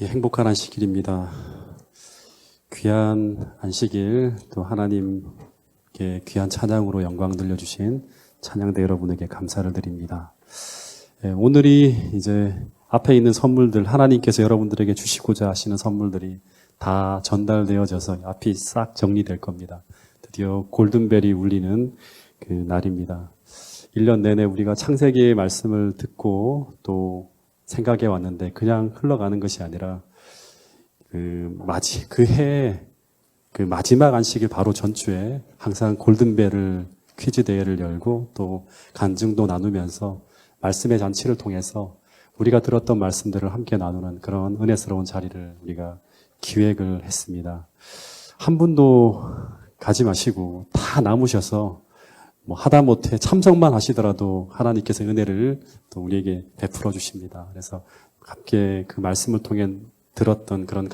예, 행복한 안식일입니다. 귀한 안식일, 또 하나님께 귀한 찬양으로 영광 들려주신 찬양대 여러분에게 감사를 드립니다. 예, 오늘이 이제 앞에 있는 선물들, 하나님께서 여러분들에게 주시고자 하시는 선물들이 다 전달되어져서 앞이 싹 정리될 겁니다. 드디어 골든벨이 울리는 그 날입니다. 1년 내내 우리가 창세기의 말씀을 듣고 또 생각해 왔는데 그냥 흘러가는 것이 아니라 그 마지막 안식일 바로 전주에 항상 골든벨을 퀴즈 대회를 열고 또 간증도 나누면서 말씀의 잔치를 통해서 우리가 들었던 말씀들을 함께 나누는 그런 은혜스러운 자리를 우리가 기획을 했습니다. 한 분도 가지 마시고 다 남으셔서 하다못해 참석만 하시더라도 하나님께서 은혜를 또 우리에게 베풀어 주십니다. 그래서 함께 그 말씀을 통해 들었던 그런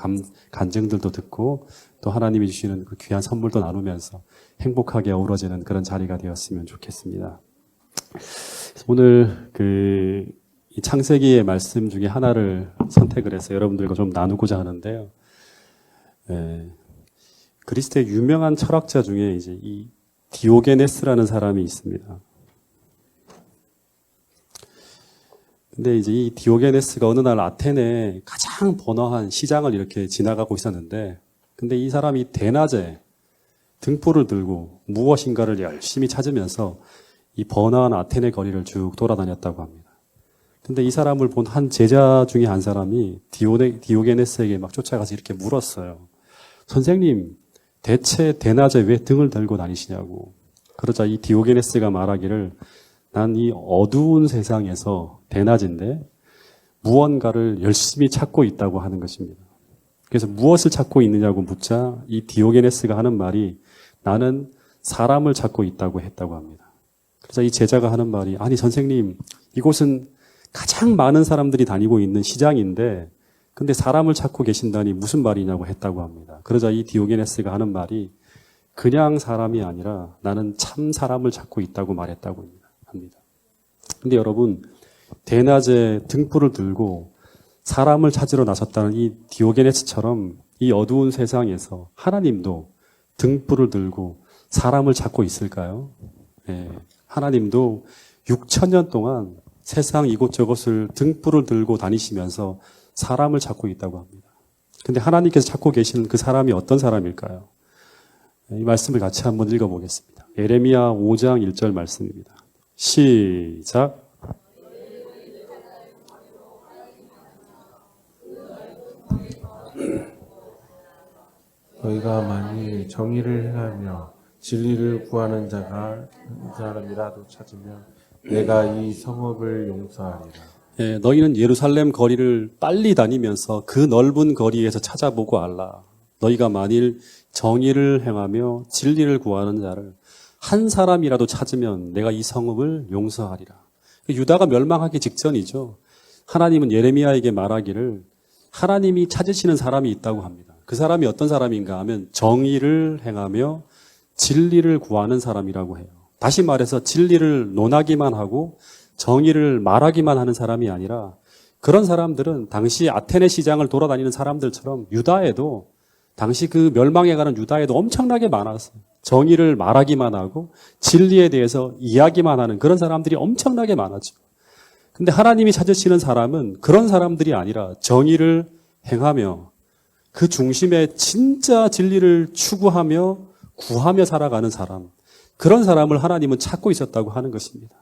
간증들도 듣고 또 하나님이 주시는 그 귀한 선물도 나누면서 행복하게 어우러지는 그런 자리가 되었으면 좋겠습니다. 오늘 이 창세기의 말씀 중에 하나를 선택을 해서 여러분들과 좀 나누고자 하는데요. 그리스도의 유명한 철학자 중에 이제 이 디오게네스라는 사람이 있습니다. 근데 이제 이 디오게네스가 어느 날 아테네 가장 번화한 시장을 이렇게 지나가고 있었는데, 근데 이 사람이 대낮에 등불을 들고 무엇인가를 열심히 찾으면서 이 번화한 아테네 거리를 쭉 돌아다녔다고 합니다. 근데 이 사람을 본 한 제자 중에 한 사람이 디오게네스에게 막 쫓아가서 이렇게 물었어요. 선생님, 대체 대낮에 왜 등을 들고 다니시냐고. 그러자 이 디오게네스가 말하기를 난 이 어두운 세상에서 대낮인데 무언가를 열심히 찾고 있다고 하는 것입니다. 그래서 무엇을 찾고 있느냐고 묻자 이 디오게네스가 하는 말이 나는 사람을 찾고 있다고 했다고 합니다. 그래서 이 제자가 하는 말이 아니 선생님, 이곳은 가장 많은 사람들이 다니고 있는 시장인데 근데 사람을 찾고 계신다니 무슨 말이냐고 했다고 합니다. 그러자 이 디오게네스가 하는 말이 그냥 사람이 아니라 나는 참 사람을 찾고 있다고 말했다고 합니다. 근데 여러분, 대낮에 등불을 들고 사람을 찾으러 나섰다는 이 디오게네스처럼 이 어두운 세상에서 하나님도 등불을 들고 사람을 찾고 있을까요? 네, 하나님도 6,000년 동안 세상 이곳저곳을 등불을 들고 다니시면서 사람을 찾고 있다고 합니다. 근데 하나님께서 찾고 계시는 그 사람이 어떤 사람일까요? 이 말씀을 같이 한번 읽어보겠습니다. 예레미야 5장 1절 말씀입니다. 시작. 너희가 만일 정의를 행하며 진리를 구하는 사람이라도 찾으면 내가 이 성읍을 용서하리라. 예, 너희는 예루살렘 거리를 빨리 다니면서 그 넓은 거리에서 찾아보고 알라. 너희가 만일 정의를 행하며 진리를 구하는 자를 한 사람이라도 찾으면 내가 이 성읍을 용서하리라. 유다가 멸망하기 직전이죠. 하나님은 예레미야에게 말하기를 하나님이 찾으시는 사람이 있다고 합니다. 그 사람이 어떤 사람인가 하면 정의를 행하며 진리를 구하는 사람이라고 해요. 다시 말해서 진리를 논하기만 하고 정의를 말하기만 하는 사람이 아니라 그런 사람들은 당시 아테네 시장을 돌아다니는 사람들처럼 유다에도 당시 그 멸망해가는 유다에도 엄청나게 많았어요. 정의를 말하기만 하고 진리에 대해서 이야기만 하는 그런 사람들이 엄청나게 많았죠. 근데 하나님이 찾으시는 사람은 그런 사람들이 아니라 정의를 행하며 그 중심에 진짜 진리를 추구하며 구하며 살아가는 사람, 그런 사람을 하나님은 찾고 있었다고 하는 것입니다.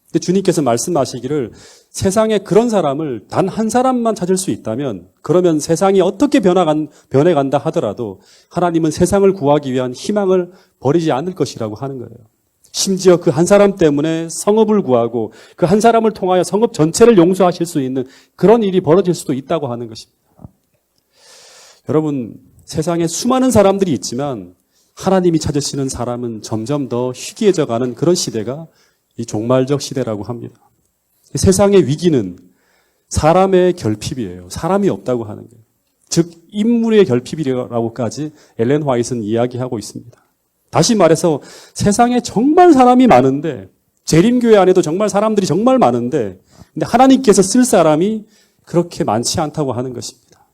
근데 주님께서 말씀하시기를 세상에 그런 사람을 단 한 사람만 찾을 수 있다면 그러면 세상이 어떻게 변해간다 하더라도 하나님은 세상을 구하기 위한 희망을 버리지 않을 것이라고 하는 거예요. 심지어 그 한 사람 때문에 성읍을 구하고 그 한 사람을 통하여 성읍 전체를 용서하실 수 있는 그런 일이 벌어질 수도 있다고 하는 것입니다. 여러분, 세상에 수많은 사람들이 있지만 하나님이 찾으시는 사람은 점점 더 희귀해져가는 그런 시대가 이 종말적 시대라고 합니다. 세상의 위기는 사람의 결핍이에요. 사람이 없다고 하는 거예요. 즉 인물의 결핍이라고까지 엘렌 화이트는 이야기하고 있습니다. 다시 말해서 세상에 정말 사람이 많은데 재림교회 안에도 정말 사람들이 정말 많은데 근데 하나님께서 쓸 사람이 그렇게 많지 않다고 하는 것입니다.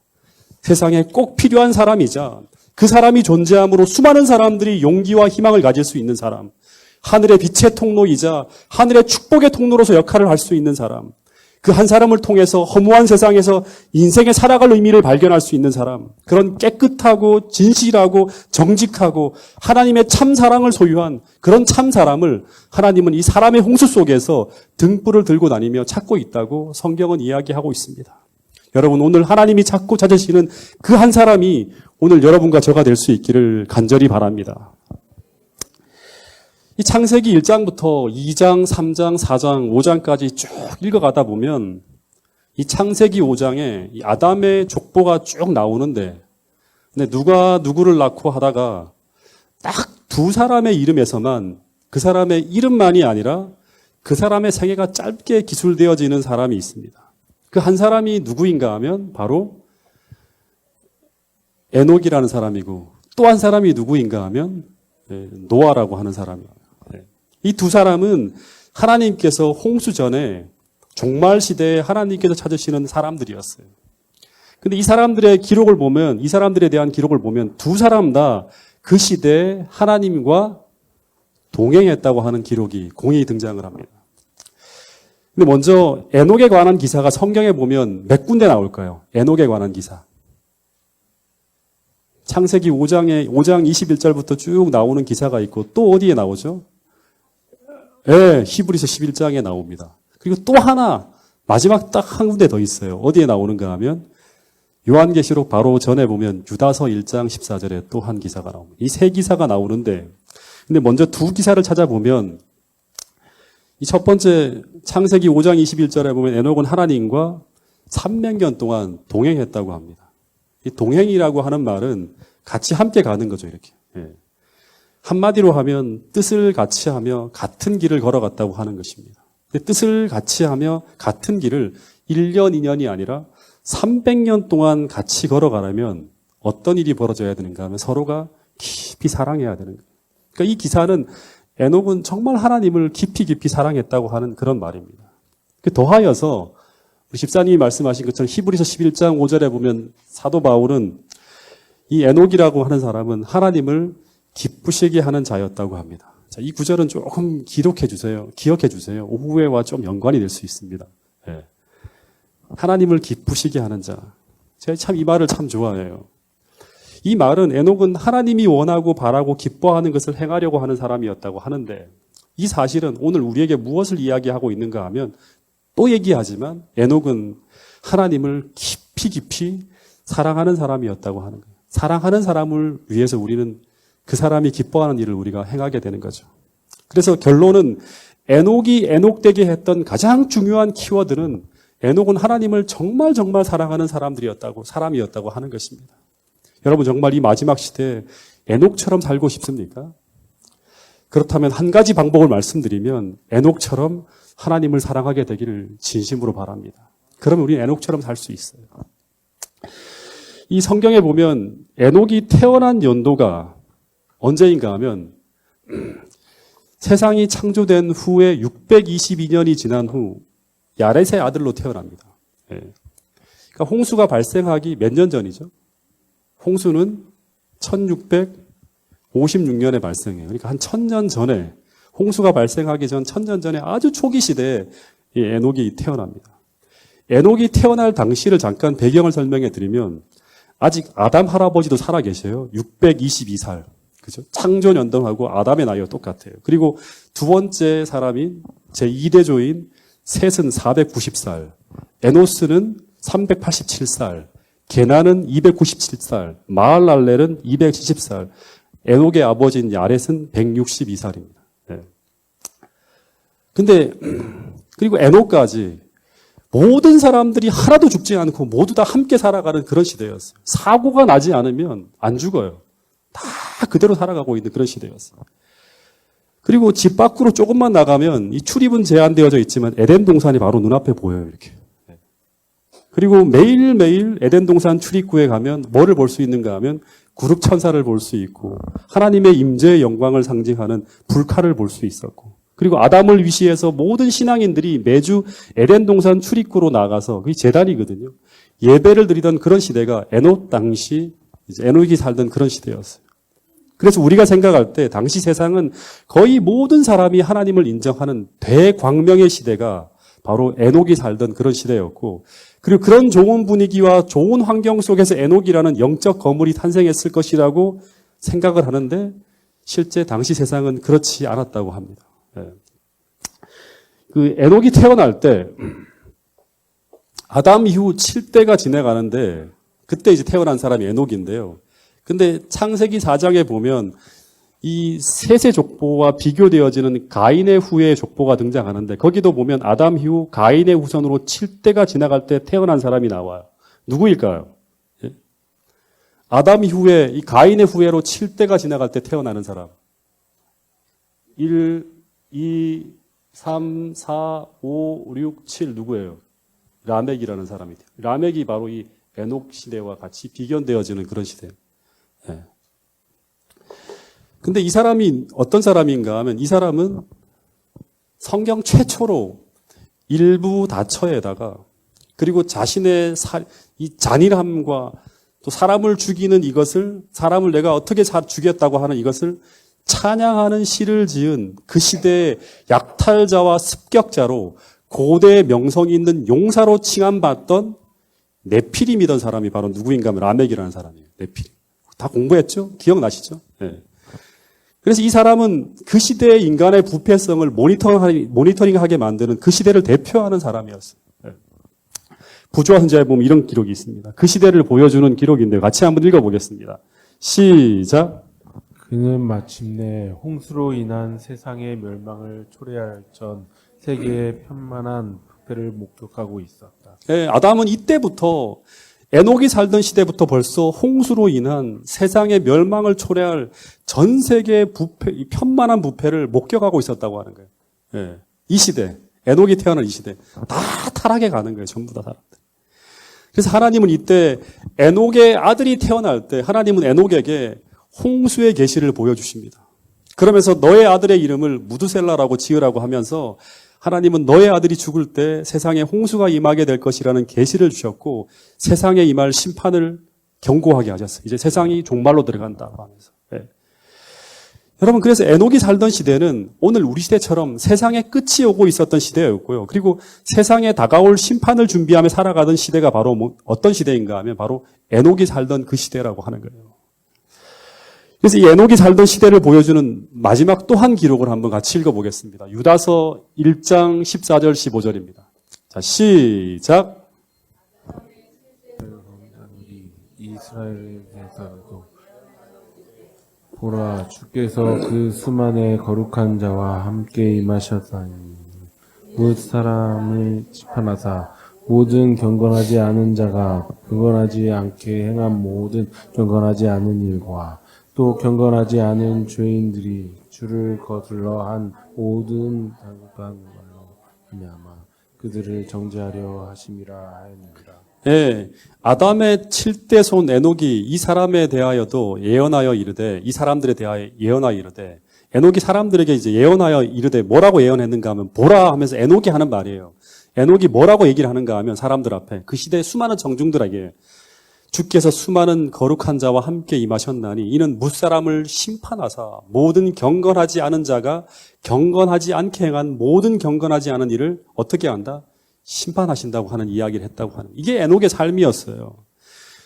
세상에 꼭 필요한 사람이자 그 사람이 존재함으로 수많은 사람들이 용기와 희망을 가질 수 있는 사람, 하늘의 빛의 통로이자 하늘의 축복의 통로로서 역할을 할 수 있는 사람, 그 한 사람을 통해서 허무한 세상에서 인생의 살아갈 의미를 발견할 수 있는 사람, 그런 깨끗하고 진실하고 정직하고 하나님의 참 사랑을 소유한 그런 참 사람을 하나님은 이 사람의 홍수 속에서 등불을 들고 다니며 찾고 있다고 성경은 이야기하고 있습니다. 여러분, 오늘 하나님이 찾고 찾으시는 그 한 사람이 오늘 여러분과 저가 될 수 있기를 간절히 바랍니다. 이 창세기 1장부터 2장, 3장, 4장, 5장까지 쭉 읽어가다 보면 이 창세기 5장에 이 아담의 족보가 쭉 나오는데, 근데 누가 누구를 낳고 하다가 딱 두 사람의 이름에서만, 그 사람의 이름만이 아니라 그 사람의 생애가 짧게 기술되어지는 사람이 있습니다. 그 한 사람이 누구인가 하면 바로 에녹이라는 사람이고, 또 한 사람이 누구인가 하면 노아라고 하는 사람이에요. 이 두 사람은 하나님께서 홍수 전에 종말 시대에 하나님께서 찾으시는 사람들이었어요. 근데 이 사람들의 기록을 보면, 이 사람들에 대한 기록을 보면 두 사람 다 그 시대에 하나님과 동행했다고 하는 기록이 공히 등장을 합니다. 근데 먼저 에녹에 관한 기사가 성경에 보면 몇 군데 나올까요? 에녹에 관한 기사. 창세기 5장 21절부터 쭉 나오는 기사가 있고, 또 어디에 나오죠? 히브리서 11장에 나옵니다. 그리고 또 하나, 마지막 딱 한 군데 더 있어요. 어디에 나오는가 하면 요한계시록 바로 전에 보면 유다서 1장 14절에 또 한 기사가 나옵니다. 이 세 기사가 나오는데, 근데 먼저 두 기사를 찾아보면 이 첫 번째 창세기 5장 21절에 보면 에녹은 하나님과 300년 동안 동행했다고 합니다. 이 동행이라고 하는 말은 같이 함께 가는 거죠, 이렇게. 한마디로 하면 뜻을 같이 하며 같은 길을 걸어갔다고 하는 것입니다. 뜻을 같이 하며 같은 길을 1년, 2년이 아니라 300년 동안 같이 걸어가려면 어떤 일이 벌어져야 되는가 하면 서로가 깊이 사랑해야 되는 거예요. 그러니까 이 기사는 에녹은 정말 하나님을 깊이 깊이 사랑했다고 하는 그런 말입니다. 더하여서 우리 집사님이 말씀하신 것처럼 히브리서 11장 5절에 보면 사도 바울은 이 에녹이라고 하는 사람은 하나님을 기쁘시게 하는 자였다고 합니다. 자, 이 구절은 조금 기억해 주세요. 오후에와 좀 연관이 될 수 있습니다. 하나님을 기쁘시게 하는 자. 제가 참 이 말을 참 좋아해요. 이 말은 에녹은 하나님이 원하고 바라고 기뻐하는 것을 행하려고 하는 사람이었다고 하는데, 이 사실은 오늘 우리에게 무엇을 이야기하고 있는가 하면, 또 얘기하지만 에녹은 하나님을 깊이 깊이 사랑하는 사람이었다고 하는 거예요. 사랑하는 사람을 위해서 우리는 그 사람이 기뻐하는 일을 우리가 행하게 되는 거죠. 그래서 결론은 에녹이 에녹되게 했던 가장 중요한 키워드는 에녹은 하나님을 정말 정말 사랑하는 사람이었다고 하는 것입니다. 여러분, 정말 이 마지막 시대에 에녹처럼 살고 싶습니까? 그렇다면 한 가지 방법을 말씀드리면 에녹처럼 하나님을 사랑하게 되기를 진심으로 바랍니다. 그러면 우리는 에녹처럼 살 수 있어요. 이 성경에 보면 에녹이 태어난 연도가 언제인가 하면 세상이 창조된 후에 622년이 지난 후 야렛의 아들로 태어납니다. 그러니까 홍수가 발생하기 몇 년 전이죠? 홍수는 1656년에 발생해요. 그러니까 한 1000년 전에, 홍수가 발생하기 전 1000년 전에 아주 초기 시대에 이 에녹이 태어납니다. 에녹이 태어날 당시를 잠깐 배경을 설명해 드리면, 아직 아담 할아버지도 살아 계셔요. 622살. 그죠? 창조 연동하고 아담의 나이와 똑같아요. 그리고 두 번째 사람인 제2대조인 셋은 490살, 에노스는 387살, 게나는 297살, 마할랄렐은 270살, 에녹의 아버지인 야렛은 162살입니다. 근데 그리고 에녹까지 모든 사람들이 하나도 죽지 않고 모두 다 함께 살아가는 그런 시대였어요. 사고가 나지 않으면 안 죽어요. 다 그대로 살아가고 있는 그런 시대였어요. 그리고 집 밖으로 조금만 나가면 이 출입은 제한되어져 있지만 에덴 동산이 바로 눈앞에 보여요, 이렇게. 그리고 매일매일 에덴 동산 출입구에 가면 뭐를 볼 수 있는가 하면 구름 천사를 볼 수 있고 하나님의 임재의 영광을 상징하는 불칼을 볼 수 있었고, 그리고 아담을 위시해서 모든 신앙인들이 매주 에덴 동산 출입구로 나가서, 그게 제단이거든요. 예배를 드리던 그런 시대가 에녹 당시 이제 에녹이 살던 그런 시대였어요. 그래서 우리가 생각할 때 당시 세상은 거의 모든 사람이 하나님을 인정하는 대광명의 시대가 바로 에녹이 살던 그런 시대였고, 그리고 그런 좋은 분위기와 좋은 환경 속에서 에녹이라는 영적 거물이 탄생했을 것이라고 생각을 하는데 실제 당시 세상은 그렇지 않았다고 합니다. 그 에녹이 태어날 때 아담 이후 7대가 지나가는데 그때 이제 태어난 사람이 에녹인데요. 근데 창세기 4장에 보면 이 셋의 족보와 비교되어지는 가인의 후의 족보가 등장하는데 거기도 보면 아담 이후 가인의 후손으로 7대가 지나갈 때 태어난 사람이 나와요. 누구일까요? 예? 아담 이후에 이 가인의 후예로 7대가 지나갈 때 태어나는 사람. 1, 2, 3, 4, 5, 6, 7 누구예요? 라멕이라는 사람이 돼요. 라멕이 바로 이 에녹 시대와 같이 비견되어지는 그런 시대예요. 예. 근데 이 사람이 어떤 사람인가 하면 이 사람은 성경 최초로 일부 다처에다가 그리고 자신의 이 잔인함과 또 사람을 죽이는 이것을 사람을 내가 어떻게 죽였다고 하는 이것을 찬양하는 시를 지은 그 시대의 약탈자와 습격자로 고대 명성이 있는 용사로 칭함받던 네피림이던 사람이 바로 누구인가 하면 라멕이라는 사람이에요. 네피림. 다 공부했죠? 기억나시죠? 네. 그래서 이 사람은 그 시대의 인간의 부패성을 모니터링하게 만드는 그 시대를 대표하는 사람이었어요. 네. 부조화 선지자에 보면 이런 기록이 있습니다. 그 시대를 보여주는 기록인데요. 같이 한번 읽어보겠습니다. 시작. 그는 마침내 홍수로 인한 세상의 멸망을 초래할 전 세계의 편만한 부패를 목격하고 있었다. 네, 아담은 이때부터 에녹이 살던 시대부터 벌써 홍수로 인한 세상의 멸망을 초래할 전 세계의 부패, 이 편만한 부패를 목격하고 있었다고 하는 거예요. 예. 이 시대, 에녹이 태어난 이 시대, 다 타락해 가는 거예요. 전부 다 사람들. 그래서 하나님은 이때 에녹의 아들이 태어날 때 하나님은 에녹에게 홍수의 계시를 보여주십니다. 그러면서 너의 아들의 이름을 무드셀라라고 지으라고 하면서 하나님은 너의 아들이 죽을 때 세상에 홍수가 임하게 될 것이라는 계시를 주셨고 세상에 임할 심판을 경고하게 하셨어요. 이제 세상이 종말로 들어간다고 하면서. 네. 여러분 그래서 에녹이 살던 시대는 오늘 우리 시대처럼 세상의 끝이 오고 있었던 시대였고요. 그리고 세상에 다가올 심판을 준비하며 살아가던 시대가 바로 어떤 시대인가 하면 바로 에녹이 살던 그 시대라고 하는 거예요. 그래서 이 에녹이 살던 시대를 보여주는 마지막 또 한 기록을 한번 같이 읽어보겠습니다. 유다서 1장 14절 15절입니다. 자, 시작. 이스라엘에서도 보라 주께서 그 수만의 거룩한 자와 함께 임하셨사니 뭇 사람을 심판하사 모든 경건하지 않은 자가 경건하지 않게 행한 모든 경건하지 않은 일과 또 경건하지 않은 죄인들이 주를 거슬러 한 모든 잘못한 걸로 말미암아 그들을 정죄하려 하심이라 하였느니라. 예, 아담의 7대 손 에녹이 이 사람에 대하여도 예언하여 이르되 이 사람들에 대하여 예언하여 이르되 에녹이 사람들에게 이제 예언하여 이르되 뭐라고 예언했는가 하면 보라 하면서 에녹이 하는 말이에요. 에녹이 뭐라고 얘기를 하는가 하면 사람들 앞에 그 시대의 수많은 청중들에게 주께서 수많은 거룩한 자와 함께 임하셨나니 이는 무사람을 심판하사 모든 경건하지 않은 자가 경건하지 않게 행한 모든 경건하지 않은 일을 어떻게 한다? 심판하신다고 하는 이야기를 했다고 하는 이게 에녹의 삶이었어요.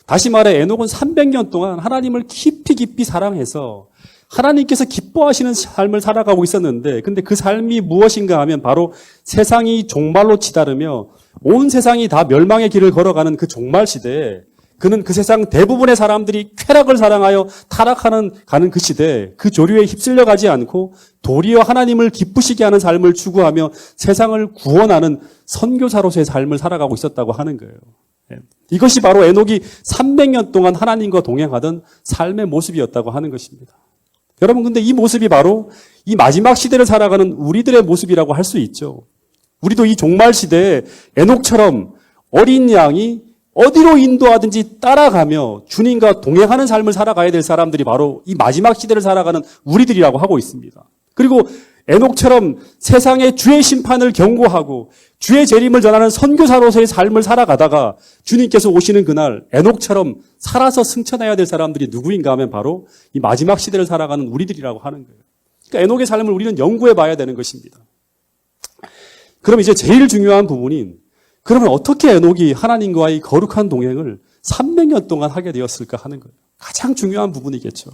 다시 말해 에녹은 300년 동안 하나님을 깊이 사랑해서 하나님께서 기뻐하시는 삶을 살아가고 있었는데 근데 그 삶이 무엇인가 하면 바로 세상이 종말로 치달으며 온 세상이 다 멸망의 길을 걸어가는 그 종말 시대에 그는 그 세상 대부분의 사람들이 쾌락을 사랑하여 가는 그 시대, 그 조류에 휩쓸려 가지 않고 도리어 하나님을 기쁘시게 하는 삶을 추구하며 세상을 구원하는 선교사로서의 삶을 살아가고 있었다고 하는 거예요. 이것이 바로 에녹이 300년 동안 하나님과 동행하던 삶의 모습이었다고 하는 것입니다. 여러분, 근데 이 모습이 바로 이 마지막 시대를 살아가는 우리들의 모습이라고 할 수 있죠. 우리도 이 종말 시대에 에녹처럼 어린 양이 어디로 인도하든지 따라가며 주님과 동행하는 삶을 살아가야 될 사람들이 바로 이 마지막 시대를 살아가는 우리들이라고 하고 있습니다. 그리고 에녹처럼 세상의 주의 심판을 경고하고 주의 재림을 전하는 선교사로서의 삶을 살아가다가 주님께서 오시는 그날 에녹처럼 살아서 승천해야 될 사람들이 누구인가 하면 바로 이 마지막 시대를 살아가는 우리들이라고 하는 거예요. 그러니까 에녹의 삶을 우리는 연구해 봐야 되는 것입니다. 그럼 이제 제일 중요한 부분인 그러면 어떻게 에녹이 하나님과의 거룩한 동행을 300년 동안 하게 되었을까 하는 거예요. 가장 중요한 부분이겠죠.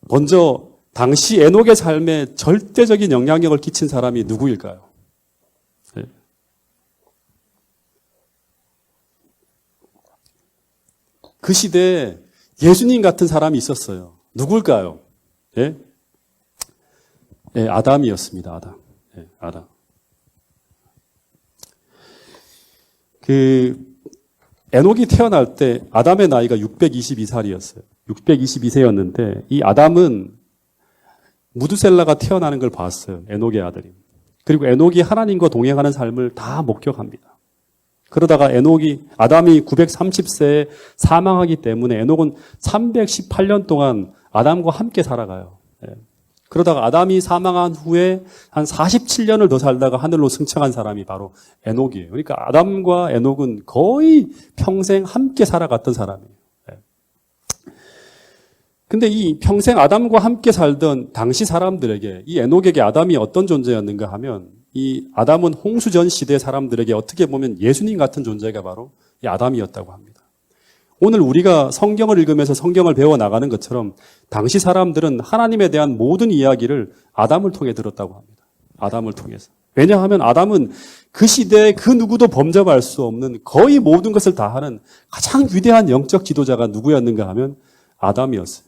먼저 당시 에녹의 삶에 절대적인 영향력을 끼친 사람이 누구일까요? 네. 그 시대에 예수님 같은 사람이 있었어요. 누굴까요? 예? 네, 아담이었습니다. 아담. 네, 아담. 에녹이 태어날 때 아담의 나이가 622살이었어요. 622세였는데 이 아담은 무드셀라가 태어나는 걸 봤어요. 에녹의 아들이. 그리고 에녹이 하나님과 동행하는 삶을 다 목격합니다. 그러다가 아담이 930세에 사망하기 때문에 에녹은 318년 동안 아담과 함께 살아가요. 그러다가 아담이 사망한 후에 한 47년을 더 살다가 하늘로 승천한 사람이 바로 에녹이에요. 그러니까 아담과 에녹은 거의 평생 함께 살아갔던 사람이에요. 근데 이 평생 아담과 함께 살던 당시 사람들에게 이 에녹에게 아담이 어떤 존재였는가 하면 이 아담은 홍수전 시대 사람들에게 어떻게 보면 예수님 같은 존재가 바로 이 아담이었다고 합니다. 오늘 우리가 성경을 읽으면서 성경을 배워나가는 것처럼 당시 사람들은 하나님에 대한 모든 이야기를 아담을 통해 들었다고 합니다. 아담을 통해서. 왜냐하면 아담은 그 시대에 그 누구도 범접할 수 없는 거의 모든 것을 다 하는 가장 위대한 영적 지도자가 누구였는가 하면 아담이었어요.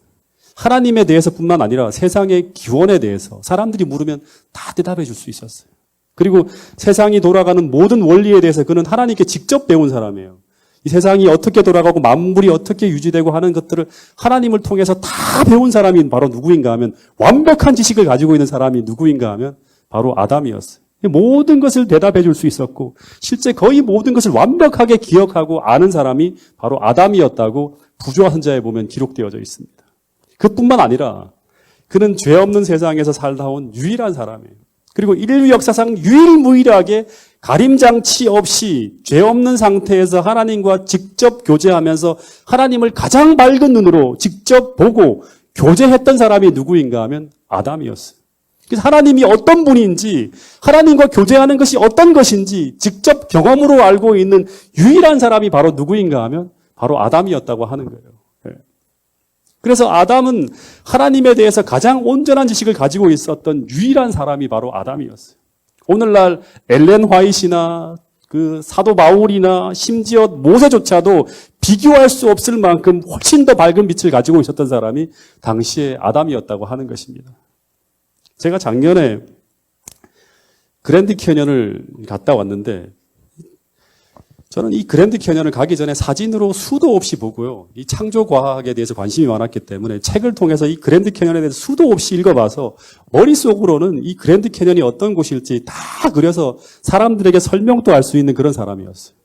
하나님에 대해서뿐만 아니라 세상의 기원에 대해서 사람들이 물으면 다 대답해 줄 수 있었어요. 그리고 세상이 돌아가는 모든 원리에 대해서 그는 하나님께 직접 배운 사람이에요. 이 세상이 어떻게 돌아가고 만물이 어떻게 유지되고 하는 것들을 하나님을 통해서 다 배운 사람이 바로 누구인가 하면 완벽한 지식을 가지고 있는 사람이 누구인가 하면 바로 아담이었어요. 모든 것을 대답해 줄 수 있었고 실제 거의 모든 것을 완벽하게 기억하고 아는 사람이 바로 아담이었다고 부조화 선자에 보면 기록되어져 있습니다. 그뿐만 아니라 그는 죄 없는 세상에서 살다 온 유일한 사람이에요. 그리고 인류 역사상 유일무이하게 가림장치 없이 죄 없는 상태에서 하나님과 직접 교제하면서 하나님을 가장 밝은 눈으로 직접 보고 교제했던 사람이 누구인가 하면 아담이었어요. 그래서 하나님이 어떤 분인지 하나님과 교제하는 것이 어떤 것인지 직접 경험으로 알고 있는 유일한 사람이 바로 누구인가 하면 바로 아담이었다고 하는 거예요. 그래서 아담은 하나님에 대해서 가장 온전한 지식을 가지고 있었던 유일한 사람이 바로 아담이었어요. 오늘날 엘렌 화이트나 그 사도 바울이나 심지어 모세조차도 비교할 수 없을 만큼 훨씬 더 밝은 빛을 가지고 있었던 사람이 당시에 아담이었다고 하는 것입니다. 제가 작년에 그랜드 캐년을 갔다 왔는데 저는 이 그랜드 캐년을 가기 전에 사진으로 수도 없이 보고요. 이 창조과학에 대해서 관심이 많았기 때문에 책을 통해서 이 그랜드 캐년에 대해서 수도 없이 읽어봐서 머릿속으로는 이 그랜드 캐년이 어떤 곳일지 다 그려서 사람들에게 설명도 할 수 있는 그런 사람이었어요.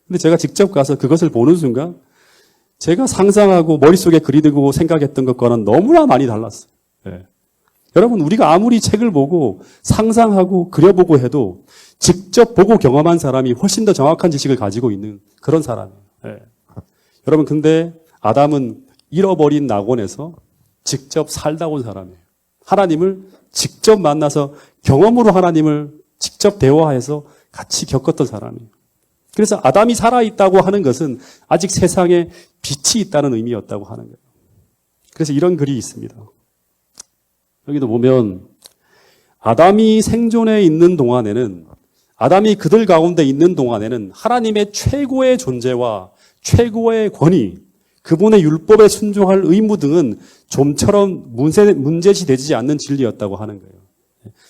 근데 제가 직접 가서 그것을 보는 순간 제가 상상하고 머릿속에 그리고 생각했던 것과는 너무나 많이 달랐어요. 네. 여러분 우리가 아무리 책을 보고 상상하고 그려보고 해도 직접 보고 경험한 사람이 훨씬 더 정확한 지식을 가지고 있는 그런 사람이에요. 네. 여러분 근데 아담은 잃어버린 낙원에서 직접 살다 온 사람이에요. 하나님을 직접 만나서 경험으로 하나님을 직접 대화해서 같이 겪었던 사람이에요. 그래서 아담이 살아있다고 하는 것은 아직 세상에 빛이 있다는 의미였다고 하는 거예요. 그래서 이런 글이 있습니다. 여기도 보면 아담이 생존해 있는 동안에는 아담이 그들 가운데 있는 동안에는 하나님의 최고의 존재와 최고의 권위, 그분의 율법에 순종할 의무 등은 좀처럼 문제시되지 않는 진리였다고 하는 거예요.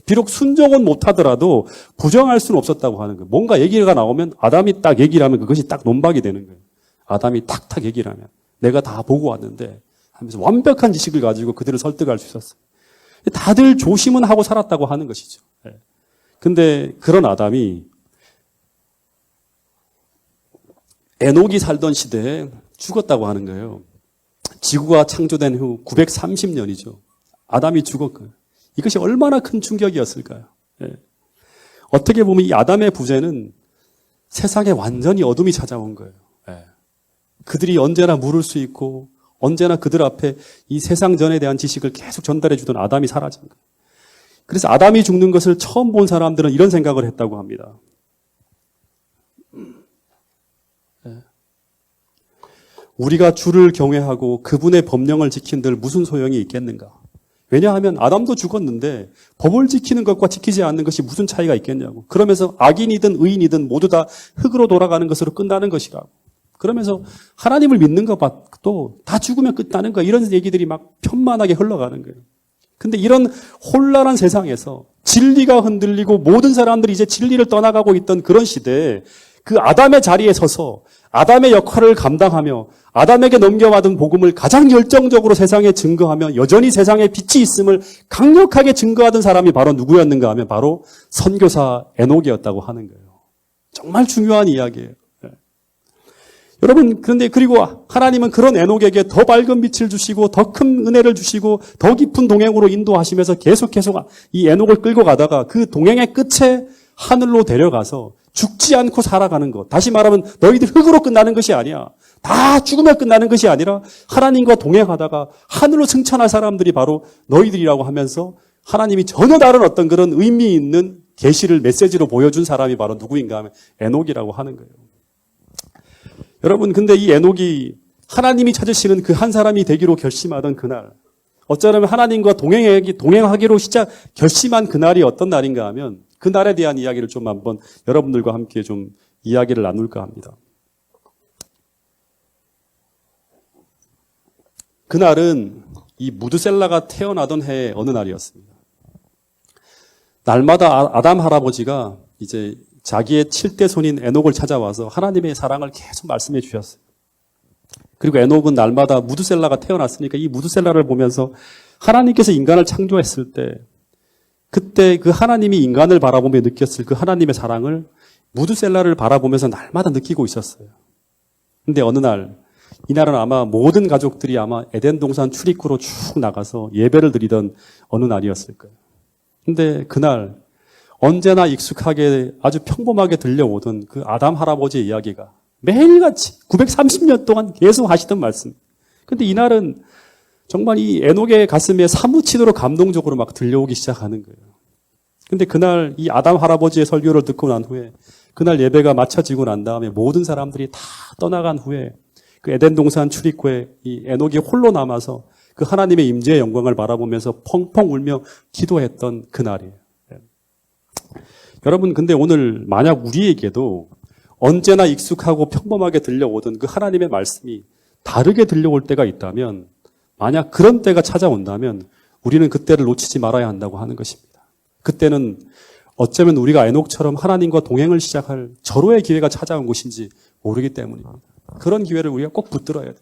비록 순종은 못하더라도 부정할 수는 없었다고 하는 거예요. 뭔가 얘기가 나오면 아담이 딱 얘기를 하면 그것이 딱 논박이 되는 거예요. 아담이 탁탁 얘기를 하면 내가 다 보고 왔는데 하면서 완벽한 지식을 가지고 그들을 설득할 수 있었어요. 다들 조심은 하고 살았다고 하는 것이죠. 근데 그런 아담이 에녹이 살던 시대에 죽었다고 하는 거예요. 지구가 창조된 후 930년이죠. 아담이 죽었고요. 이것이 얼마나 큰 충격이었을까요? 예. 어떻게 보면 이 아담의 부재는 세상에 완전히 어둠이 찾아온 거예요. 예. 그들이 언제나 물을 수 있고 언제나 그들 앞에 이 세상 전에 대한 지식을 계속 전달해 주던 아담이 사라진 거예요. 그래서 아담이 죽는 것을 처음 본 사람들은 이런 생각을 했다고 합니다. 우리가 주를 경외하고 그분의 법령을 지킨들 무슨 소용이 있겠는가? 왜냐하면 아담도 죽었는데 법을 지키는 것과 지키지 않는 것이 무슨 차이가 있겠냐고. 그러면서 악인이든 의인이든 모두 다 흙으로 돌아가는 것으로 끝나는 것이라고. 그러면서 하나님을 믿는 것도 다 죽으면 끝나는 거야. 이런 얘기들이 막 편만하게 흘러가는 거예요. 근데 이런 혼란한 세상에서 진리가 흔들리고 모든 사람들이 이제 진리를 떠나가고 있던 그런 시대에 그 아담의 자리에 서서 아담의 역할을 감당하며 아담에게 넘겨받은 복음을 가장 열정적으로 세상에 증거하며 여전히 세상에 빛이 있음을 강력하게 증거하던 사람이 바로 누구였는가 하면 바로 선교사 에녹이었다고 하는 거예요. 정말 중요한 이야기예요. 여러분, 그런데 그리고 하나님은 그런 에녹에게 더 밝은 빛을 주시고 더 큰 은혜를 주시고 더 깊은 동행으로 인도하시면서 계속 이 에녹을 끌고 가다가 그 동행의 끝에 하늘로 데려가서 죽지 않고 살아가는 것. 다시 말하면 너희들 흙으로 끝나는 것이 아니야. 다 죽으면 끝나는 것이 아니라 하나님과 동행하다가 하늘로 승천할 사람들이 바로 너희들이라고 하면서 하나님이 전혀 다른 어떤 그런 의미 있는 계시를 메시지로 보여준 사람이 바로 누구인가 하면 에녹이라고 하는 거예요. 여러분, 근데 이 에녹이 하나님이 찾으시는 그 한 사람이 되기로 결심하던 그날, 어쩌면 하나님과 동행하기로 결심한 그날이 어떤 날인가 하면 그날에 대한 이야기를 좀 한번 여러분들과 함께 좀 이야기를 나눌까 합니다. 그날은 이 무드셀라가 태어나던 해의 어느 날이었습니다. 날마다 아담 할아버지가 이제 자기의 7대 손인 에녹을 찾아와서 하나님의 사랑을 계속 말씀해 주셨어요. 그리고 에녹은 날마다 무드셀라가 태어났으니까 이 무드셀라를 보면서 하나님께서 인간을 창조했을 때 그때 그 하나님이 인간을 바라보며 느꼈을 그 하나님의 사랑을 무드셀라를 바라보면서 날마다 느끼고 있었어요. 근데 어느 날, 이날은 아마 모든 가족들이 아마 에덴 동산 출입구로 쭉 나가서 예배를 드리던 어느 날이었을 거예요. 근데 그날 언제나 익숙하게 아주 평범하게 들려오던 그 아담 할아버지의 이야기가 매일같이 930년 동안 계속 하시던 말씀. 근데 이날은 정말 이 에녹의 가슴에 사무치도록 감동적으로 막 들려오기 시작하는 거예요. 근데 그날 이 아담 할아버지의 설교를 듣고 난 후에 그날 예배가 마쳐지고 난 다음에 모든 사람들이 다 떠나간 후에 그 에덴 동산 출입구에 이 에녹이 홀로 남아서 그 하나님의 임재의 영광을 바라보면서 펑펑 울며 기도했던 그날이에요. 여러분, 근데 오늘 만약 우리에게도 언제나 익숙하고 평범하게 들려오던 그 하나님의 말씀이 다르게 들려올 때가 있다면, 만약 그런 때가 찾아온다면 우리는 그때를 놓치지 말아야 한다고 하는 것입니다. 그때는 어쩌면 우리가 에녹처럼 하나님과 동행을 시작할 절호의 기회가 찾아온 것인지 모르기 때문입니다. 그런 기회를 우리가 꼭 붙들어야 돼요.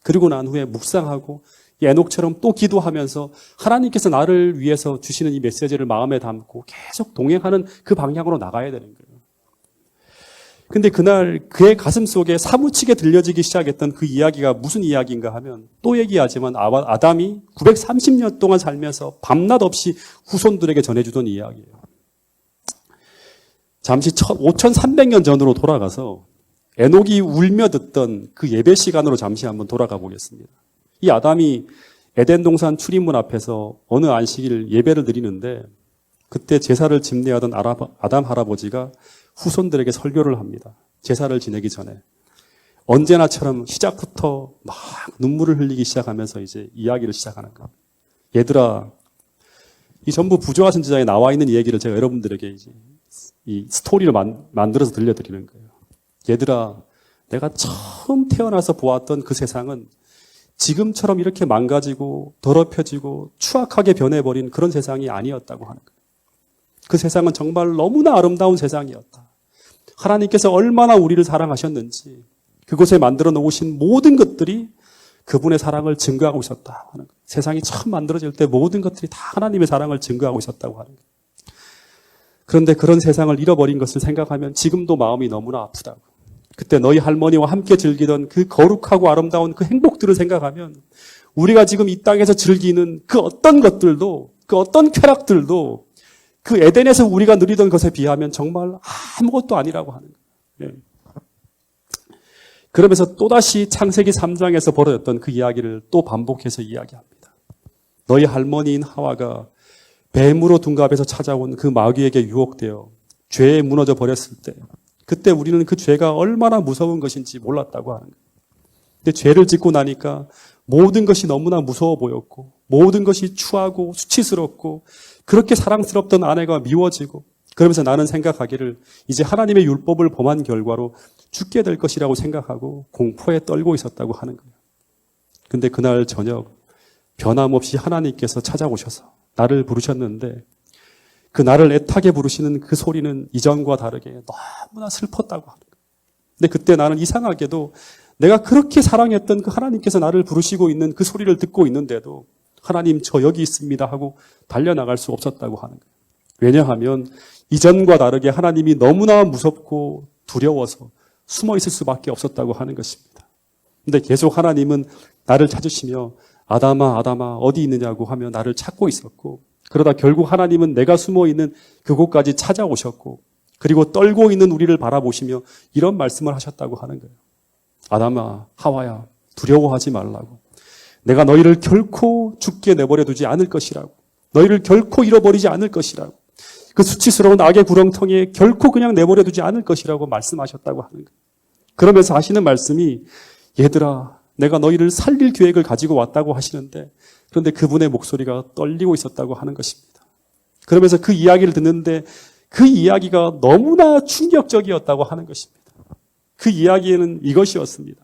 그리고 난 후에 묵상하고 이 에녹처럼 또 기도하면서 하나님께서 나를 위해서 주시는 이 메시지를 마음에 담고 계속 동행하는 그 방향으로 나가야 되는 거예요. 근데 그날 그의 가슴 속에 사무치게 들려지기 시작했던 그 이야기가 무슨 이야기인가 하면 또 얘기하지만 아담이 930년 동안 살면서 밤낮 없이 후손들에게 전해주던 이야기예요. 잠시 5300년 전으로 돌아가서 에녹이 울며 듣던 그 예배 시간으로 잠시 한번 돌아가 보겠습니다. 이 아담이 에덴 동산 출입문 앞에서 어느 안식일 예배를 드리는데 그때 제사를 집례하던 아담 할아버지가 후손들에게 설교를 합니다. 제사를 지내기 전에. 언제나처럼 시작부터 막 눈물을 흘리기 시작하면서 이제 이야기를 시작하는 겁니다. 얘들아, 이 전부 부조화 선지자에 나와 있는 얘기를 제가 여러분들에게 이제 이 스토리를 만들어서 들려드리는 거예요. 얘들아, 내가 처음 태어나서 보았던 그 세상은 지금처럼 이렇게 망가지고 더럽혀지고 추악하게 변해버린 그런 세상이 아니었다고 하는 거예요. 그 세상은 정말 너무나 아름다운 세상이었다. 하나님께서 얼마나 우리를 사랑하셨는지 그곳에 만들어 놓으신 모든 것들이 그분의 사랑을 증거하고 있었다 하는 거예요. 세상이 처음 만들어질 때 모든 것들이 다 하나님의 사랑을 증거하고 있었다고 하는 거예요. 그런데 그런 세상을 잃어버린 것을 생각하면 지금도 마음이 너무나 아프다고. 그때 너희 할머니와 함께 즐기던 그 거룩하고 아름다운 그 행복들을 생각하면 우리가 지금 이 땅에서 즐기는 그 어떤 것들도 그 어떤 쾌락들도 그 에덴에서 우리가 누리던 것에 비하면 정말 아무것도 아니라고 하는 거예요. 예. 그러면서 또다시 창세기 3장에서 벌어졌던 그 이야기를 또 반복해서 이야기합니다. 너희 할머니인 하와가 뱀으로 둔갑해서 찾아온 그 마귀에게 유혹되어 죄에 무너져 버렸을 때 그때 우리는 그 죄가 얼마나 무서운 것인지 몰랐다고 하는 거예요. 근데 죄를 짓고 나니까 모든 것이 너무나 무서워 보였고 모든 것이 추하고 수치스럽고 그렇게 사랑스럽던 아내가 미워지고 그러면서 나는 생각하기를 이제 하나님의 율법을 범한 결과로 죽게 될 것이라고 생각하고 공포에 떨고 있었다고 하는 거예요. 근데 그날 저녁 변함없이 하나님께서 찾아오셔서 나를 부르셨는데 그 나를 애타게 부르시는 그 소리는 이전과 다르게 너무나 슬펐다고 하는 거예요. 근데 그때 나는 이상하게도 내가 그렇게 사랑했던 그 하나님께서 나를 부르시고 있는 그 소리를 듣고 있는데도 하나님 저 여기 있습니다 하고 달려나갈 수 없었다고 하는 거예요. 왜냐하면 이전과 다르게 하나님이 너무나 무섭고 두려워서 숨어 있을 수밖에 없었다고 하는 것입니다. 근데 계속 하나님은 나를 찾으시며 아담아 아담아 어디 있느냐고 하며 나를 찾고 있었고 그러다 결국 하나님은 내가 숨어 있는 그곳까지 찾아오셨고 그리고 떨고 있는 우리를 바라보시며 이런 말씀을 하셨다고 하는 거예요. 아담아 하와야 두려워하지 말라고. 내가 너희를 결코 죽게 내버려 두지 않을 것이라고. 너희를 결코 잃어버리지 않을 것이라고. 그 수치스러운 악의 구렁텅이에 결코 그냥 내버려 두지 않을 것이라고 말씀하셨다고 하는 거예요. 그러면서 하시는 말씀이 얘들아 내가 너희를 살릴 계획을 가지고 왔다고 하시는데 그런데 그분의 목소리가 떨리고 있었다고 하는 것입니다. 그러면서 그 이야기를 듣는데 그 이야기가 너무나 충격적이었다고 하는 것입니다. 그 이야기에는 이것이었습니다.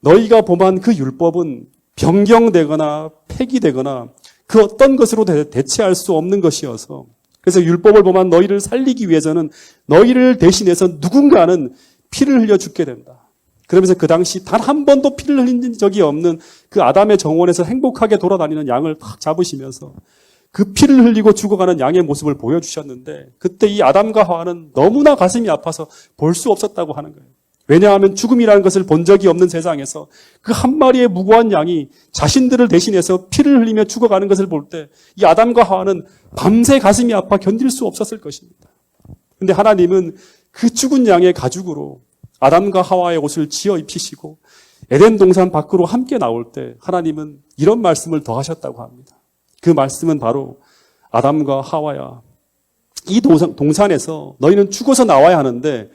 너희가 범한 그 율법은 변경되거나 폐기되거나 그 어떤 것으로 대체할 수 없는 것이어서 그래서 율법을 범한 너희를 살리기 위해서는 너희를 대신해서 누군가는 피를 흘려 죽게 된다. 그러면서 그 당시 단 한 번도 피를 흘린 적이 없는 그 아담의 정원에서 행복하게 돌아다니는 양을 탁 잡으시면서 그 피를 흘리고 죽어가는 양의 모습을 보여주셨는데 그때 이 아담과 하와는 너무나 가슴이 아파서 볼 수 없었다고 하는 거예요. 왜냐하면 죽음이라는 것을 본 적이 없는 세상에서 그 한 마리의 무고한 양이 자신들을 대신해서 피를 흘리며 죽어가는 것을 볼 때 이 아담과 하와는 밤새 가슴이 아파 견딜 수 없었을 것입니다. 그런데 하나님은 그 죽은 양의 가죽으로 아담과 하와의 옷을 지어 입히시고 에덴 동산 밖으로 함께 나올 때 하나님은 이런 말씀을 더 하셨다고 합니다. 그 말씀은 바로 아담과 하와야 이 동산에서 너희는 죽어서 나와야 하는데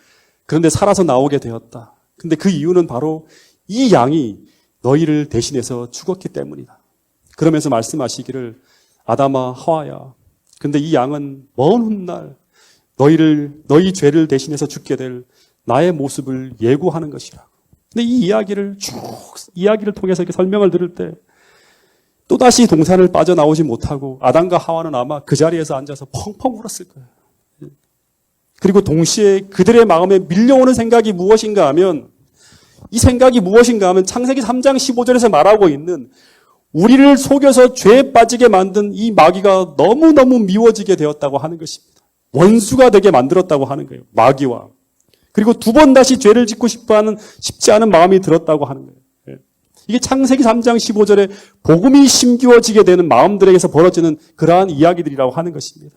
그런데 살아서 나오게 되었다. 근데 그 이유는 바로 이 양이 너희를 대신해서 죽었기 때문이다. 그러면서 말씀하시기를 아담아 하와야 근데 이 양은 먼 훗날 너희 죄를 대신해서 죽게 될 나의 모습을 예고하는 것이라고. 근데 이 이야기를 통해서 이렇게 설명을 들을 때 또다시 동산을 빠져나오지 못하고 아담과 하와는 아마 그 자리에서 앉아서 펑펑 울었을 거예요. 그리고 동시에 그들의 마음에 밀려오는 생각이 무엇인가 하면 이 생각이 무엇인가 하면 창세기 3장 15절에서 말하고 있는 우리를 속여서 죄에 빠지게 만든 이 마귀가 너무너무 미워지게 되었다고 하는 것입니다. 원수가 되게 만들었다고 하는 거예요. 마귀와. 그리고 두 번 다시 죄를 짓고 싶지 않은 마음이 들었다고 하는 거예요. 이게 창세기 3장 15절에 복음이 심기워지게 되는 마음들에게서 벌어지는 그러한 이야기들이라고 하는 것입니다.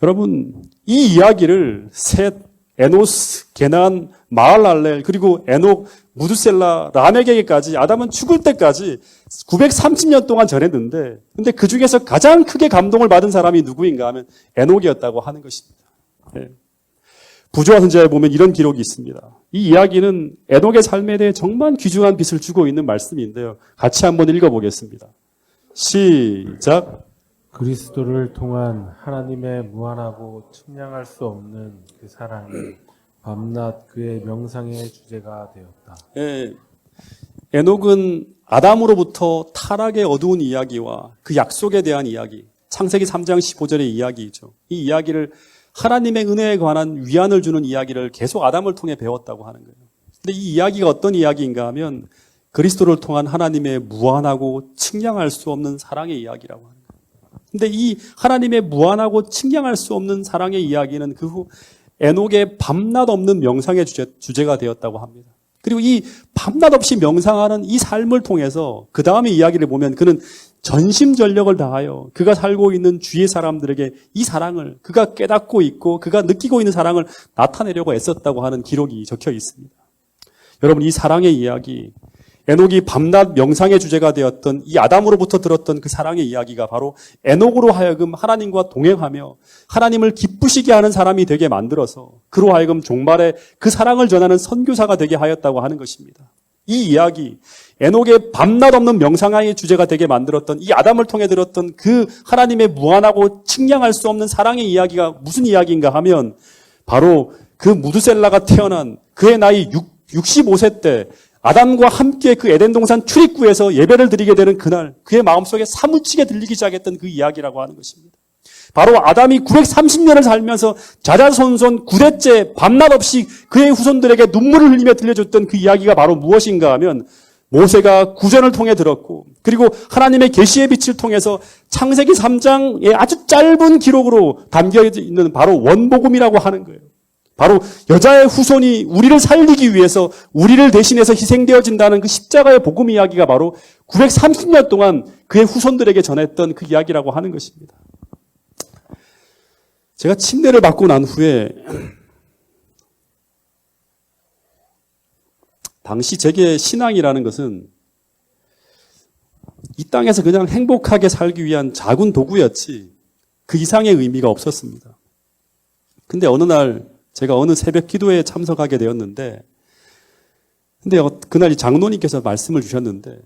여러분, 이 이야기를 셋, 에노스, 게난, 마할랄렐, 그리고 에녹, 무두셀라, 라멕에게까지 아담은 죽을 때까지 930년 동안 전했는데 근데 그 중에서 가장 크게 감동을 받은 사람이 누구인가 하면 에녹이었다고 하는 것입니다. 네. 부조화 선지자에 보면 이런 기록이 있습니다. 이 이야기는 에녹의 삶에 대해 정말 귀중한 빛을 주고 있는 말씀인데요. 같이 한번 읽어보겠습니다. 시작. 그리스도를 통한 하나님의 무한하고 측량할 수 없는 그 사랑이 밤낮 그의 명상의 주제가 되었다. 예, 에녹은 아담으로부터 타락의 어두운 이야기와 그 약속에 대한 이야기, 창세기 3장 15절의 이야기이죠. 이 이야기를 하나님의 은혜에 관한 위안을 주는 이야기를 계속 아담을 통해 배웠다고 하는 거예요. 근데 이 이야기가 어떤 이야기인가 하면 그리스도를 통한 하나님의 무한하고 측량할 수 없는 사랑의 이야기라고 하는 거예요. 근데 이 하나님의 무한하고 측량할 수 없는 사랑의 이야기는 그 후 에녹의 밤낮 없는 명상의 주제가 되었다고 합니다. 그리고 이 밤낮 없이 명상하는 이 삶을 통해서 그 다음의 이야기를 보면 그는 전심전력을 다하여 그가 살고 있는 주위의 사람들에게 이 사랑을 그가 깨닫고 있고 그가 느끼고 있는 사랑을 나타내려고 애썼다고 하는 기록이 적혀 있습니다. 여러분, 이 사랑의 이야기, 에녹이 밤낮 명상의 주제가 되었던 이 아담으로부터 들었던 그 사랑의 이야기가 바로 에녹으로 하여금 하나님과 동행하며 하나님을 기쁘시게 하는 사람이 되게 만들어서 그로 하여금 종말에 그 사랑을 전하는 선교사가 되게 하였다고 하는 것입니다. 이 이야기, 에녹의 밤낮 없는 명상의 주제가 되게 만들었던 이 아담을 통해 들었던 그 하나님의 무한하고 측량할 수 없는 사랑의 이야기가 무슨 이야기인가 하면 바로 그 무드셀라가 태어난 그의 나이 65세 때 아담과 함께 그 에덴 동산 출입구에서 예배를 드리게 되는 그날 그의 마음속에 사무치게 들리기 시작했던 그 이야기라고 하는 것입니다. 바로 아담이 930년을 살면서 자자손손 9대째 밤낮 없이 그의 후손들에게 눈물을 흘리며 들려줬던 그 이야기가 바로 무엇인가 하면 모세가 구전을 통해 들었고 그리고 하나님의 계시의 빛을 통해서 창세기 3장의 아주 짧은 기록으로 담겨 있는 바로 원복음이라고 하는 거예요. 바로 여자의 후손이 우리를 살리기 위해서 우리를 대신해서 희생되어진다는 그 십자가의 복음 이야기가 바로 930년 동안 그의 후손들에게 전했던 그 이야기라고 하는 것입니다. 제가 침례를 받고 난 후에 당시 제게 신앙이라는 것은 이 땅에서 그냥 행복하게 살기 위한 작은 도구였지 그 이상의 의미가 없었습니다. 근데 어느 날 제가 어느 새벽 기도에 참석하게 되었는데 근데 그날 장로님께서 말씀을 주셨는데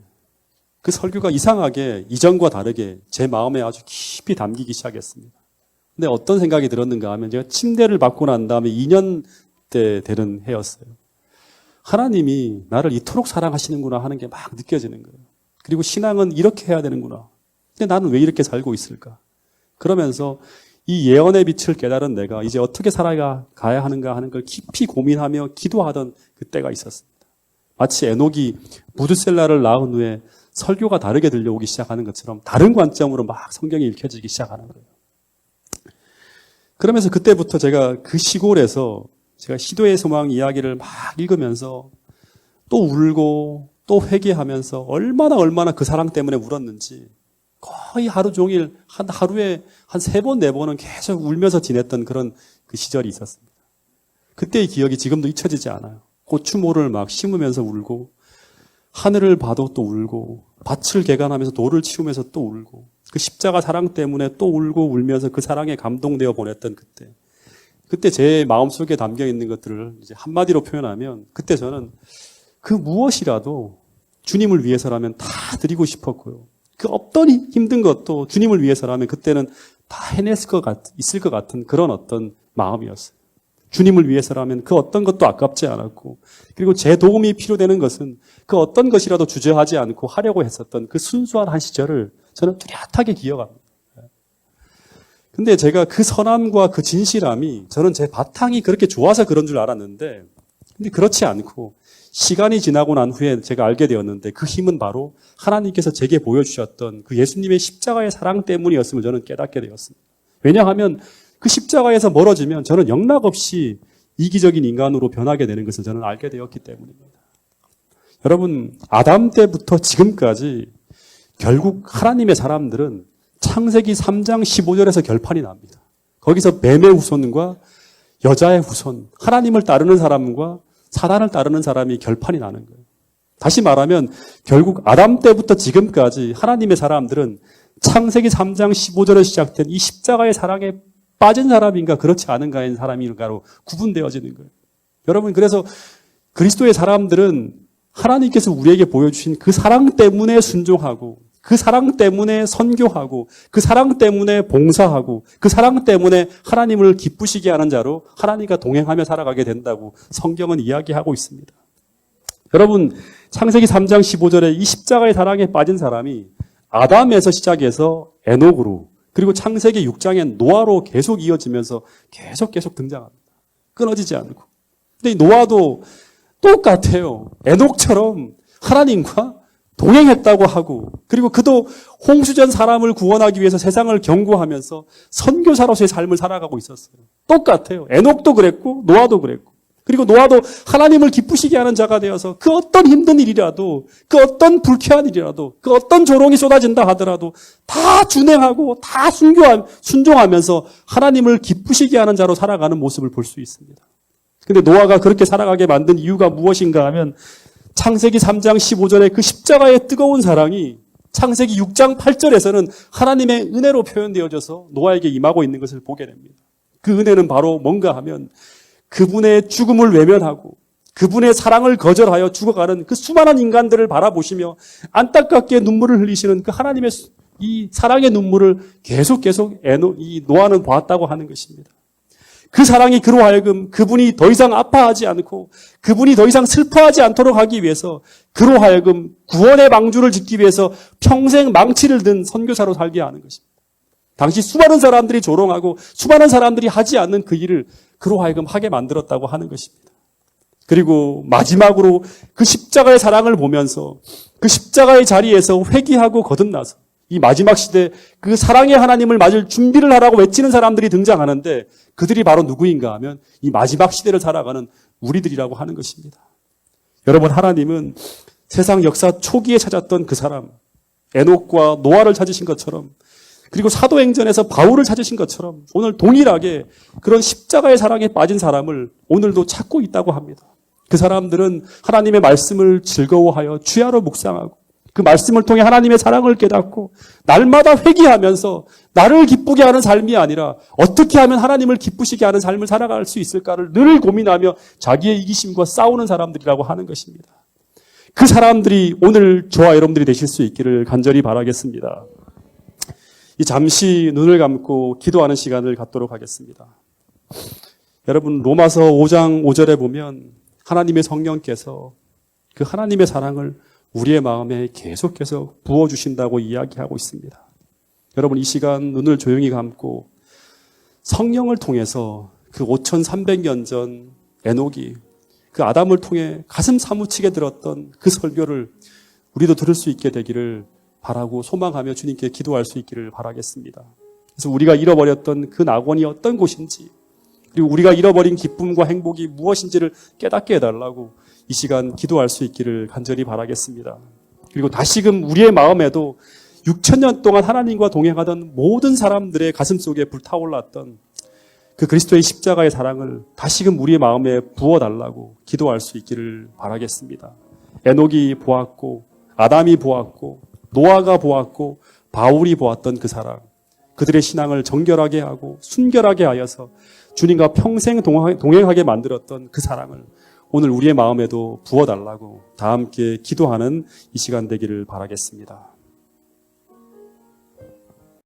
그 설교가 이상하게 이전과 다르게 제 마음에 아주 깊이 담기기 시작했습니다. 근데 어떤 생각이 들었는가 하면 제가 침례를 받고 난 다음에 2년 때 되는 해였어요. 하나님이 나를 이토록 사랑하시는구나 하는 게 막 느껴지는 거예요. 그리고 신앙은 이렇게 해야 되는구나. 근데 나는 왜 이렇게 살고 있을까? 그러면서 이 예언의 빛을 깨달은 내가 이제 어떻게 살아가야 하는가 하는 걸 깊이 고민하며 기도하던 그때가 있었습니다. 마치 에녹이 무드셀라를 낳은 후에 설교가 다르게 들려오기 시작하는 것처럼 다른 관점으로 막 성경이 읽혀지기 시작하는 거예요. 그러면서 그때부터 제가 그 시골에서 제가 시도의 소망 이야기를 막 읽으면서 또 울고 또 회개하면서 얼마나 그 사랑 때문에 울었는지 거의 하루 종일 하루에 한 3번, 4번은 계속 울면서 지냈던 그런 그 시절이 있었습니다. 그때의 기억이 지금도 잊혀지지 않아요. 고추모를 막 심으면서 울고 하늘을 봐도 또 울고 밭을 개간하면서 돌을 치우면서 또 울고 그 십자가 사랑 때문에 또 울고 울면서 그 사랑에 감동되어 보냈던 그때 제 마음속에 담겨 있는 것들을 이제 한마디로 표현하면 그때 저는 그 무엇이라도 주님을 위해서라면 다 드리고 싶었고요. 그 어떤 힘든 것도 주님을 위해서라면 그때는 다 있을 것 같은 그런 어떤 마음이었어요. 주님을 위해서라면 그 어떤 것도 아깝지 않았고 그리고 제 도움이 필요되는 것은 그 어떤 것이라도 주저하지 않고 하려고 했었던 그 순수한 한 시절을 저는 뚜렷하게 기억합니다. 근데 제가 그 선함과 그 진실함이 저는 제 바탕이 그렇게 좋아서 그런 줄 알았는데 근데 그렇지 않고 시간이 지나고 난 후에 제가 알게 되었는데 그 힘은 바로 하나님께서 제게 보여주셨던 그 예수님의 십자가의 사랑 때문이었음을 저는 깨닫게 되었습니다. 왜냐하면 그 십자가에서 멀어지면 저는 영락없이 이기적인 인간으로 변하게 되는 것을 저는 알게 되었기 때문입니다. 여러분, 아담 때부터 지금까지 결국 하나님의 사람들은 창세기 3장 15절에서 결판이 납니다. 거기서 뱀의 후손과 여자의 후손, 하나님을 따르는 사람과 사단을 따르는 사람이 결판이 나는 거예요. 다시 말하면 결국 아담 때부터 지금까지 하나님의 사람들은 창세기 3장 15절에 시작된 이 십자가의 사랑에 빠진 사람인가 그렇지 않은가의 사람인가로 구분되어지는 거예요. 여러분, 그래서 그리스도의 사람들은 하나님께서 우리에게 보여주신 그 사랑 때문에 순종하고 그 사랑 때문에 선교하고 그 사랑 때문에 봉사하고 그 사랑 때문에 하나님을 기쁘시게 하는 자로 하나님과 동행하며 살아가게 된다고 성경은 이야기하고 있습니다. 여러분, 창세기 3장 15절에 이 십자가의 사랑에 빠진 사람이 아담에서 시작해서 에녹으로 그리고 창세기 6장의 노아로 계속 이어지면서 계속 등장합니다. 끊어지지 않고. 근데 이 노아도 똑같아요. 에녹처럼 하나님과 동행했다고 하고 그리고 그도 홍수전 사람을 구원하기 위해서 세상을 경고하면서 선교사로서의 삶을 살아가고 있었어요. 똑같아요. 에녹도 그랬고 노아도 그랬고. 그리고 노아도 하나님을 기쁘시게 하는 자가 되어서 그 어떤 힘든 일이라도, 그 어떤 불쾌한 일이라도, 그 어떤 조롱이 쏟아진다 하더라도 다 준행하고 다 순종하면서 하나님을 기쁘시게 하는 자로 살아가는 모습을 볼 수 있습니다. 근데 노아가 그렇게 살아가게 만든 이유가 무엇인가 하면 창세기 3장 15절에 그 십자가의 뜨거운 사랑이 창세기 6장 8절에서는 하나님의 은혜로 표현되어져서 노아에게 임하고 있는 것을 보게 됩니다. 그 은혜는 바로 뭔가 하면 그분의 죽음을 외면하고 그분의 사랑을 거절하여 죽어가는 그 수많은 인간들을 바라보시며 안타깝게 눈물을 흘리시는 그 하나님의 이 사랑의 눈물을 계속 이 노아는 보았다고 하는 것입니다. 그 사랑이 그로 하여금 그분이 더 이상 아파하지 않고 그분이 더 이상 슬퍼하지 않도록 하기 위해서 그로 하여금 구원의 방주를 짓기 위해서 평생 망치를 든 선교사로 살게 하는 것입니다. 당시 수많은 사람들이 조롱하고 수많은 사람들이 하지 않는 그 일을 그로 하여금 하게 만들었다고 하는 것입니다. 그리고 마지막으로 그 십자가의 사랑을 보면서 그 십자가의 자리에서 회개하고 거듭나서 이 마지막 시대 그 사랑의 하나님을 맞을 준비를 하라고 외치는 사람들이 등장하는데 그들이 바로 누구인가 하면 이 마지막 시대를 살아가는 우리들이라고 하는 것입니다. 여러분, 하나님은 세상 역사 초기에 찾았던 그 사람, 에녹과 노아를 찾으신 것처럼, 그리고 사도행전에서 바울을 찾으신 것처럼 오늘 동일하게 그런 십자가의 사랑에 빠진 사람을 오늘도 찾고 있다고 합니다. 그 사람들은 하나님의 말씀을 즐거워하여 주야로 묵상하고 그 말씀을 통해 하나님의 사랑을 깨닫고 날마다 회개하면서 나를 기쁘게 하는 삶이 아니라 어떻게 하면 하나님을 기쁘시게 하는 삶을 살아갈 수 있을까를 늘 고민하며 자기의 이기심과 싸우는 사람들이라고 하는 것입니다. 그 사람들이 오늘 저와 여러분들이 되실 수 있기를 간절히 바라겠습니다. 잠시 눈을 감고 기도하는 시간을 갖도록 하겠습니다. 여러분, 로마서 5장 5절에 보면 하나님의 성령께서 그 하나님의 사랑을 우리의 마음에 계속해서 부어주신다고 이야기하고 있습니다. 여러분, 이 시간 눈을 조용히 감고 성령을 통해서 그 5300년 전 에녹이 그 아담을 통해 가슴 사무치게 들었던 그 설교를 우리도 들을 수 있게 되기를 바라고 소망하며 주님께 기도할 수 있기를 바라겠습니다. 그래서 우리가 잃어버렸던 그 낙원이 어떤 곳인지, 그리고 우리가 잃어버린 기쁨과 행복이 무엇인지를 깨닫게 해달라고 이 시간 기도할 수 있기를 간절히 바라겠습니다. 그리고 다시금 우리의 마음에도 6000년 동안 하나님과 동행하던 모든 사람들의 가슴 속에 불타올랐던 그 그리스도의 십자가의 사랑을 다시금 우리의 마음에 부어달라고 기도할 수 있기를 바라겠습니다. 에녹이 보았고 아담이 보았고 노아가 보았고 바울이 보았던 그 사랑, 그들의 신앙을 정결하게 하고 순결하게 하여서 주님과 평생 동행하게 만들었던 그 사랑을 오늘 우리의 마음에도 부어달라고 다 함께 기도하는 이 시간 되기를 바라겠습니다.